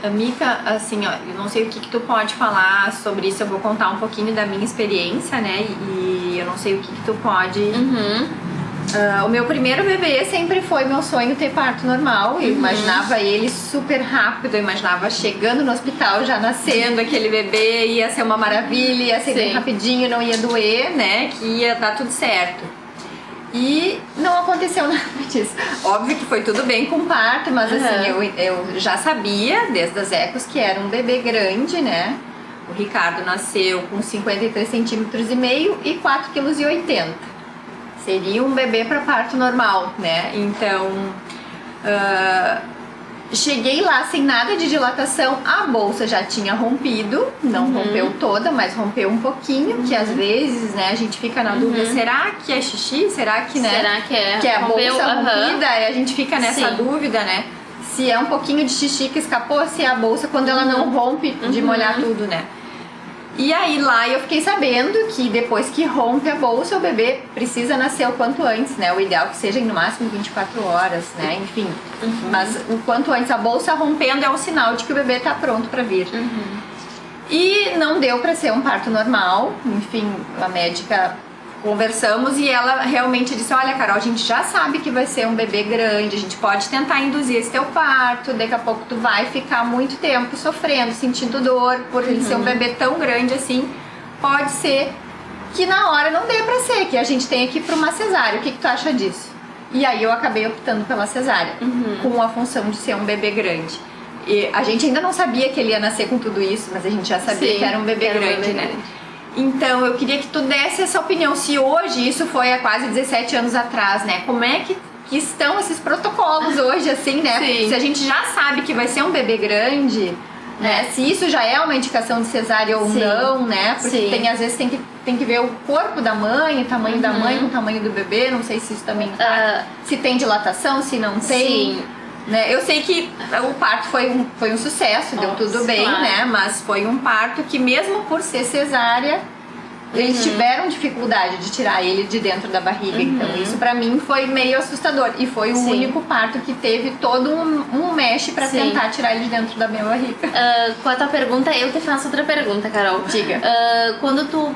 Mica, assim, ó, eu não sei o que tu pode falar sobre isso, eu vou contar um pouquinho da minha experiência, né? E eu não sei o que tu pode... o meu primeiro bebê sempre foi meu sonho ter parto normal. Eu imaginava ele super rápido, eu imaginava chegando no hospital, já nascendo aquele bebê, ia ser uma maravilha, ia ser bem rapidinho, não ia doer, né? Que ia dar tudo certo. E não aconteceu nada disso. Óbvio que foi tudo bem com o parto, mas assim, eu já sabia desde as ecos que era um bebê grande, né? O Ricardo nasceu com 53 centímetros e meio e 4,80 kg. Seria um bebê para parto normal, né? Então, cheguei lá sem nada de dilatação, a bolsa já tinha rompido, não rompeu toda, mas rompeu um pouquinho, que às vezes, né, a gente fica na dúvida, será que é xixi? Será que, né? Será que é? Que é a bolsa rompida? E a gente fica nessa dúvida, né? Se é um pouquinho de xixi que escapou, se é a bolsa quando ela não rompe de molhar tudo, né? E aí lá eu fiquei sabendo que depois que rompe a bolsa, o bebê precisa nascer o quanto antes, né? O ideal é que seja no máximo 24 horas, né? Enfim, mas o quanto antes a bolsa rompendo é o sinal de que o bebê tá pronto para vir. E não deu para ser um parto normal, enfim, a médica... Conversamos e ela realmente disse, olha, Carol, a gente já sabe que vai ser um bebê grande, a gente pode tentar induzir esse teu parto, daqui a pouco tu vai ficar muito tempo sofrendo, sentindo dor, por ele ser um bebê tão grande assim, pode ser que na hora não dê pra ser, que a gente tenha que ir pra uma cesárea. O que tu acha disso? E aí eu acabei optando pela cesárea, com a função de ser um bebê grande. E a gente ainda não sabia que ele ia nascer com tudo isso, mas a gente já sabia que era um bebê grande, né? Então, eu queria que tu desse essa opinião, se hoje, isso foi há quase 17 anos atrás, né? Como é que estão esses protocolos hoje, assim, né? Se a gente já sabe que vai ser um bebê grande, né? Se isso já é uma indicação de cesárea ou não, né? Porque às vezes tem que ver o corpo da mãe, o tamanho da mãe com o tamanho do bebê, não sei se isso também se tem dilatação, se não tem... Né? Eu sei que o parto foi um sucesso, deu tudo bem, né? Mas foi um parto que mesmo por ser cesárea, eles tiveram dificuldade de tirar ele de dentro da barriga. Então isso pra mim foi meio assustador. E foi o único parto que teve todo um mesh pra tentar tirar ele de dentro da minha barriga. Com a tua pergunta, eu te faço outra pergunta, Carol. Diga. Quando tu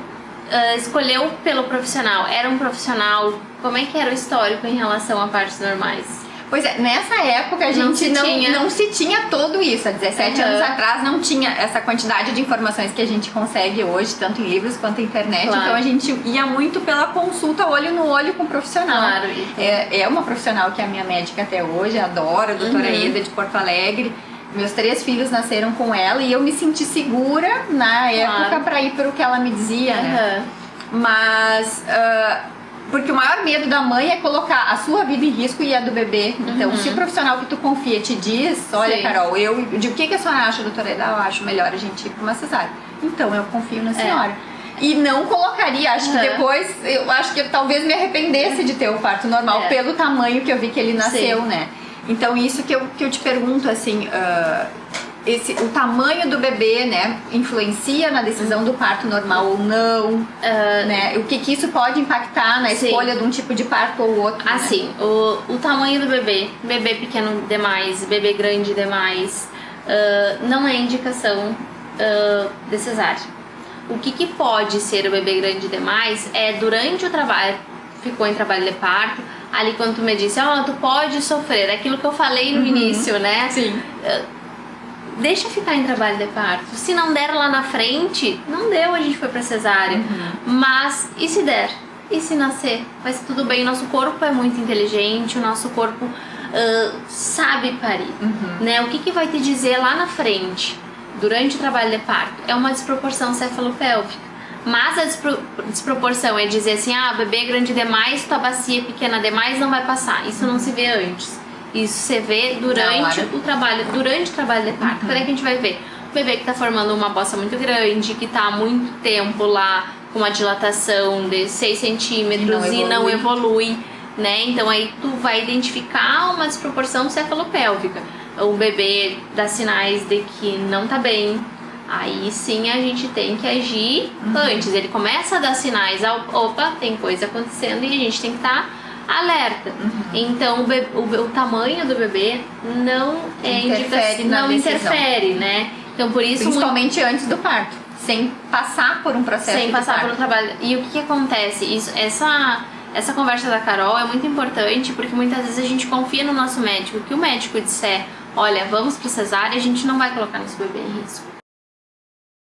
escolheu pelo profissional, era um profissional, como é que era o histórico em relação a partos normais? Pois é, nessa época a gente não se tinha tudo isso. Há 17 anos atrás não tinha essa quantidade de informações que a gente consegue hoje, tanto em livros quanto na internet. Então a gente ia muito pela consulta olho no olho com o profissional. É uma profissional que é a minha médica até hoje, adoro, a doutora Eda de Porto Alegre. Meus 3 filhos nasceram com ela e eu me senti segura na época para ir para o que ela me dizia, né? Mas... porque o maior medo da mãe é colocar a sua vida em risco e a do bebê. Então, se o profissional que tu confia te diz, olha, Carol, eu digo, o que a senhora acha, doutora Eda? Eu acho melhor a gente ir para uma cesárea. Então, eu confio na senhora. E não colocaria, acho que depois, eu acho que eu talvez me arrependesse de ter o parto normal pelo tamanho que eu vi que ele nasceu, né? Então, isso que eu te pergunto, assim... o tamanho do bebê, né, influencia na decisão do parto normal ou não, né? O que isso pode impactar na escolha de um tipo de parto ou outro? Assim, né? o tamanho do bebê pequeno demais, bebê grande demais, não é indicação de cesárea. O que pode ser o bebê grande demais é durante o trabalho, ficou em trabalho de parto, ali quando tu me disse, tu pode sofrer, aquilo que eu falei no início, né? Sim. Deixa ficar em trabalho de parto. Se não der lá na frente, não deu, a gente foi pra cesárea. Mas, e se der? E se nascer? Mas tudo bem, nosso corpo é muito inteligente, o nosso corpo sabe parir. Né? O que vai te dizer lá na frente, durante o trabalho de parto? É uma desproporção cefalopélvica. Mas a desproporção é dizer assim, bebê é grande demais, tua bacia é pequena demais, não vai passar. Isso não se vê antes. Isso você vê durante o trabalho de parto. Quando é que a gente vai ver? O bebê que tá formando uma bossa muito grande, que tá há muito tempo lá com uma dilatação de 6 centímetros e não evolui, né? Então aí tu vai identificar uma desproporção cefalopélvica. O bebê dá sinais de que não tá bem. Aí sim a gente tem que agir antes. Ele começa a dar sinais, opa, tem coisa acontecendo e a gente tem que estar alerta. Então o tamanho do bebê não na decisão. interfere, né? Então por isso principalmente antes do parto, sem passar por um processo sem de passar parto. por um trabalho. E o que acontece? Essa conversa da Carol é muito importante porque muitas vezes a gente confia no nosso médico, que o médico disser, olha, vamos para cesárea, a gente não vai colocar nosso bebê em risco.